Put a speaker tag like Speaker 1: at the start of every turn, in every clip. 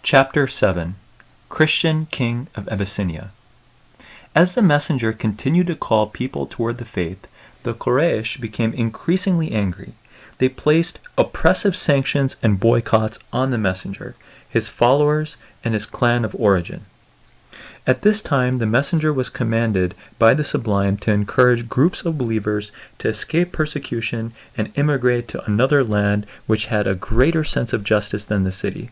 Speaker 1: Chapter 7 Christian King of Abyssinia. As the messenger continued to call people toward the faith, the Quraysh became increasingly angry. They placed oppressive sanctions and boycotts on the messenger, his followers, and his clan of origin. At this time, the messenger was commanded by the Sublime to encourage groups of believers to escape persecution and immigrate to another land which had a greater sense of justice than the city.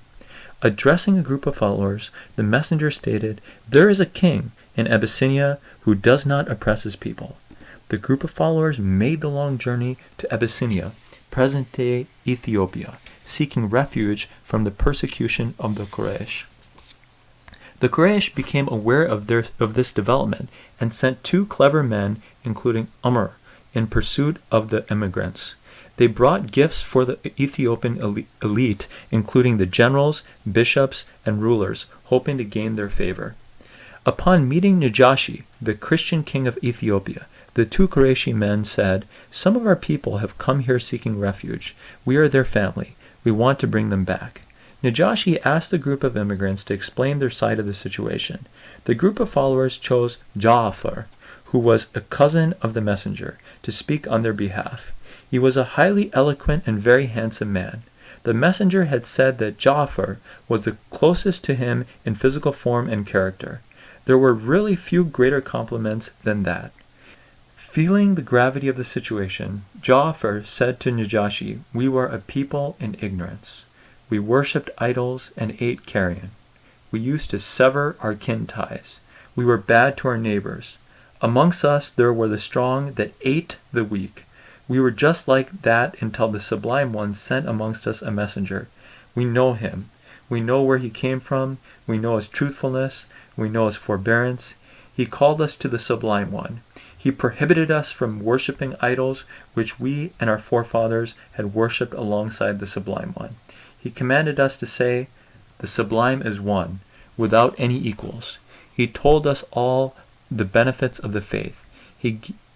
Speaker 1: Addressing a group of followers, the messenger stated, "There is a king in Abyssinia who does not oppress his people." The group of followers made the long journey to Abyssinia, present-day Ethiopia, seeking refuge from the persecution of the Quraysh. The Quraysh became aware of this development and sent two clever men, including Umar, in pursuit of the immigrants. They brought gifts for the Ethiopian elite, including the generals, bishops, and rulers, hoping to gain their favor. Upon meeting Najashi, the Christian king of Ethiopia, the two Qurayshi men said, "Some of our people have come here seeking refuge. We are their family. We want to bring them back." Najashi asked the group of immigrants to explain their side of the situation. The group of followers chose Ja'far, who was a cousin of the messenger, to speak on their behalf. He was a highly eloquent and very handsome man. The messenger had said that Ja'far was the closest to him in physical form and character. There were really few greater compliments than that. Feeling the gravity of the situation, Ja'far said to Najashi, "We were a people in ignorance. We worshipped idols and ate carrion. We used to sever our kin ties. We were bad to our neighbors. Amongst us there were the strong that ate the weak. We were just like that until the Sublime One sent amongst us a messenger. We know him. We know where he came from. We know his truthfulness. We know his forbearance. He called us to the Sublime One. He prohibited us from worshipping idols which we and our forefathers had worshipped alongside the Sublime One. He commanded us to say, 'The Sublime is one, without any equals.' He told us all the benefits of the faith.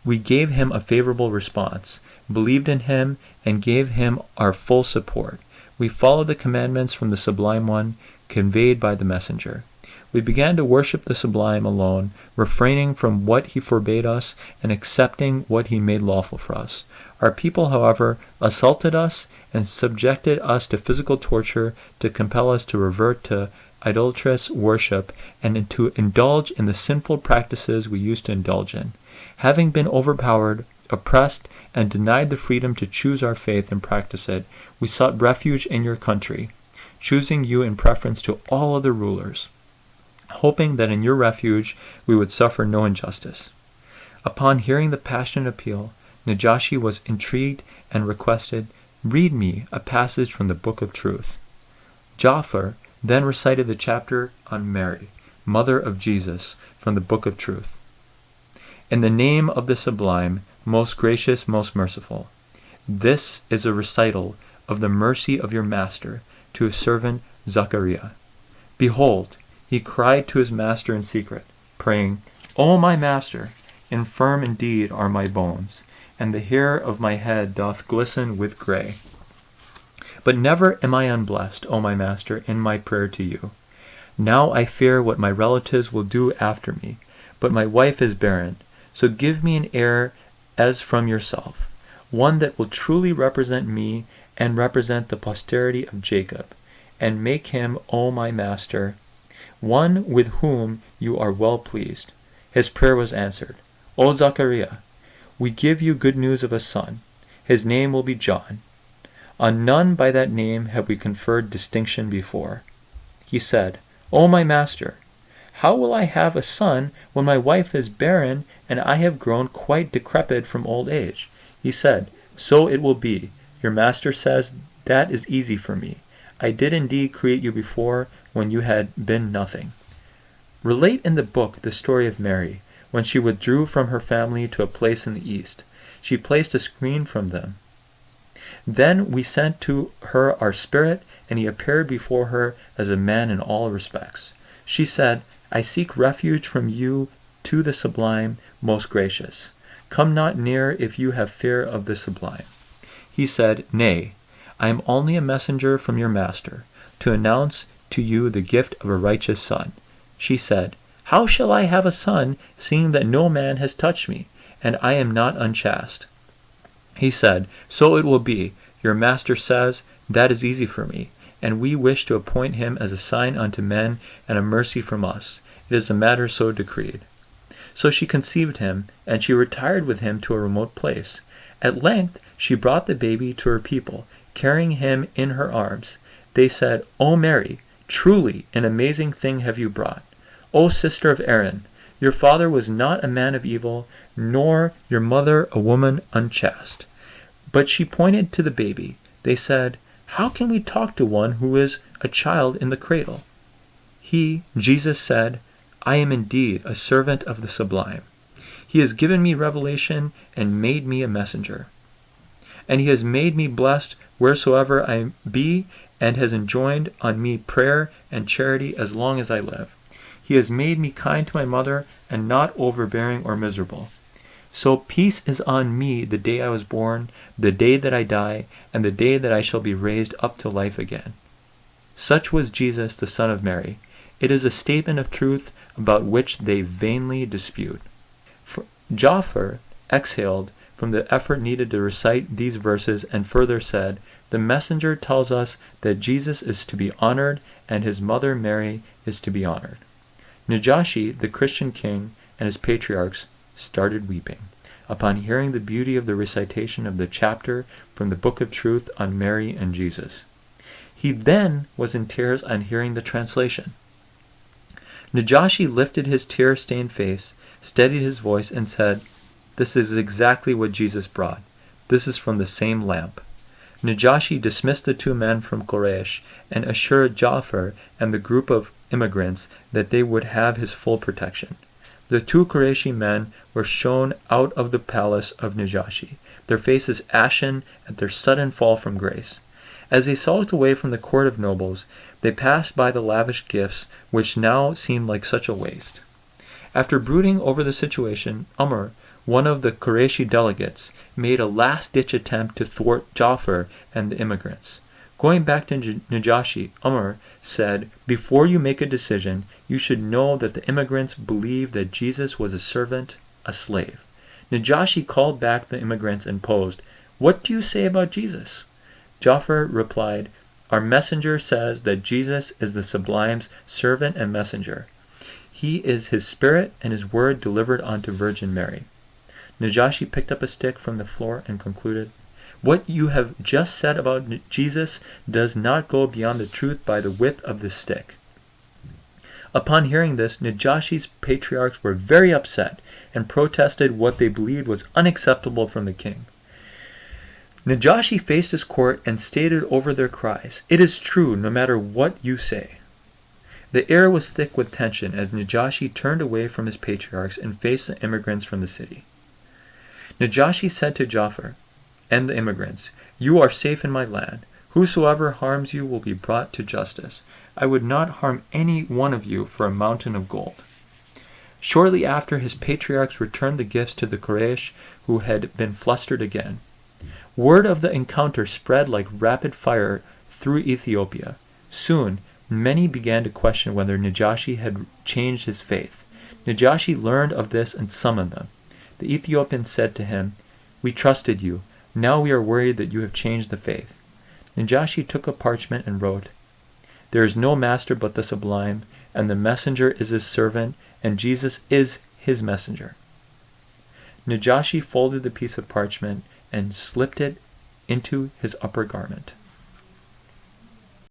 Speaker 1: We gave him a favorable response, believed in him, and gave him our full support. We followed the commandments from the Sublime One, conveyed by the messenger. We began to worship the Sublime alone, refraining from what he forbade us and accepting what he made lawful for us. Our people, however, assaulted us and subjected us to physical torture to compel us to revert to idolatrous worship and to indulge in the sinful practices we used to indulge in. Having been overpowered, oppressed, and denied the freedom to choose our faith and practice it, we sought refuge in your country, choosing you in preference to all other rulers, hoping that in your refuge we would suffer no injustice." Upon hearing the passionate appeal, Najashi was intrigued and requested, "Read me a passage from the Book of Truth." Ja'far then recited the chapter on Mary, mother of Jesus, from the Book of Truth. "In the name of the Sublime, most gracious, most merciful. This is a recital of the mercy of your master to his servant Zachariah. Behold, he cried to his master in secret, praying, 'O my master, infirm indeed are my bones, and the hair of my head doth glisten with gray. But never am I unblessed, O my master, in my prayer to you. Now I fear what my relatives will do after me, but my wife is barren, so give me an heir as from yourself, one that will truly represent me and represent the posterity of Jacob, and make him, O my master, one with whom you are well pleased.' His prayer was answered. 'O Zachariah, we give you good news of a son. His name will be John. On none by that name have we conferred distinction before.' He said, 'O my master, how will I have a son when my wife is barren and I have grown quite decrepit from old age?' He said, 'So it will be. Your master says that is easy for me. I did indeed create you before when you had been nothing.'" Relate in the book the story of Mary, when she withdrew from her family to a place in the east. She placed a screen from them. Then we sent to her our spirit, and he appeared before her as a man in all respects. She said, "I seek refuge from you to the Sublime, most gracious. Come not near if you have fear of the Sublime." He said, "Nay, I am only a messenger from your master, to announce to you the gift of a righteous son." She said, "How shall I have a son, seeing that no man has touched me, and I am not unchaste?" He said, "So it will be. Your master says, that is easy for me, and we wish to appoint him as a sign unto men and a mercy from us. It is a matter so decreed." So she conceived him, and she retired with him to a remote place. At length she brought the baby to her people, carrying him in her arms. They said, "O Mary, truly an amazing thing have you brought. O sister of Aaron, your father was not a man of evil, nor your mother a woman unchaste." But she pointed to the baby. They said, "How can we talk to one who is a child in the cradle?" He, Jesus, said, "I am indeed a servant of the Sublime. He has given me revelation and made me a messenger. And he has made me blessed wheresoever I be, and has enjoined on me prayer and charity as long as I live. He has made me kind to my mother, and not overbearing or miserable. So peace is on me the day I was born, the day that I die, and the day that I shall be raised up to life again." Such was Jesus, the Son of Mary. It is a statement of truth about which they vainly dispute. Ja'far exhaled from the effort needed to recite these verses and further said, "The messenger tells us that Jesus is to be honored and his mother Mary is to be honored." Najashi, the Christian king, and his patriarchs started weeping upon hearing the beauty of the recitation of the chapter from the Book of Truth on Mary and Jesus. He then was in tears on hearing the translation. Najashi lifted his tear-stained face, steadied his voice, and said, "This is exactly what Jesus brought. This is from the same lamp." Najashi dismissed the two men from Quraysh and assured Ja'far and the group of immigrants that they would have his full protection. The two Qurayshi men were shown out of the palace of Najashi, their faces ashen at their sudden fall from grace. As they sulked away from the court of nobles, they passed by the lavish gifts, which now seemed like such a waste. After brooding over the situation, Umar, one of the Qurayshi delegates, made a last-ditch attempt to thwart Ja'far and the immigrants. Going back to Najashi, Umar said, "Before you make a decision, you should know that the immigrants believe that Jesus was a servant, a slave." Najashi called back the immigrants and posed, "What do you say about Jesus?" Ja'far replied, "Our messenger says that Jesus is the Sublime's servant and messenger. He is his spirit and his word delivered unto Virgin Mary." Najashi picked up a stick from the floor and concluded, "What you have just said about Jesus does not go beyond the truth by the width of this stick." Upon hearing this, Najashi's patriarchs were very upset and protested what they believed was unacceptable from the king. Najashi faced his court and stated over their cries, "It is true, no matter what you say." The air was thick with tension as Najashi turned away from his patriarchs and faced the immigrants from the city. Najashi said to Ja'far and the immigrants, "You are safe in my land. Whosoever harms you will be brought to justice. I would not harm any one of you for a mountain of gold." Shortly after, his patriarchs returned the gifts to the Quraysh, who had been flustered again. Word of the encounter spread like rapid fire through Ethiopia. Soon, many began to question whether Najashi had changed his faith. Najashi learned of this and summoned them. The Ethiopians said to him, "We trusted you. Now we are worried that you have changed the faith." Najashi took a parchment and wrote, "There is no master but the Sublime, and the messenger is his servant, and Jesus is his messenger." Najashi folded the piece of parchment and slipped it into his upper garment.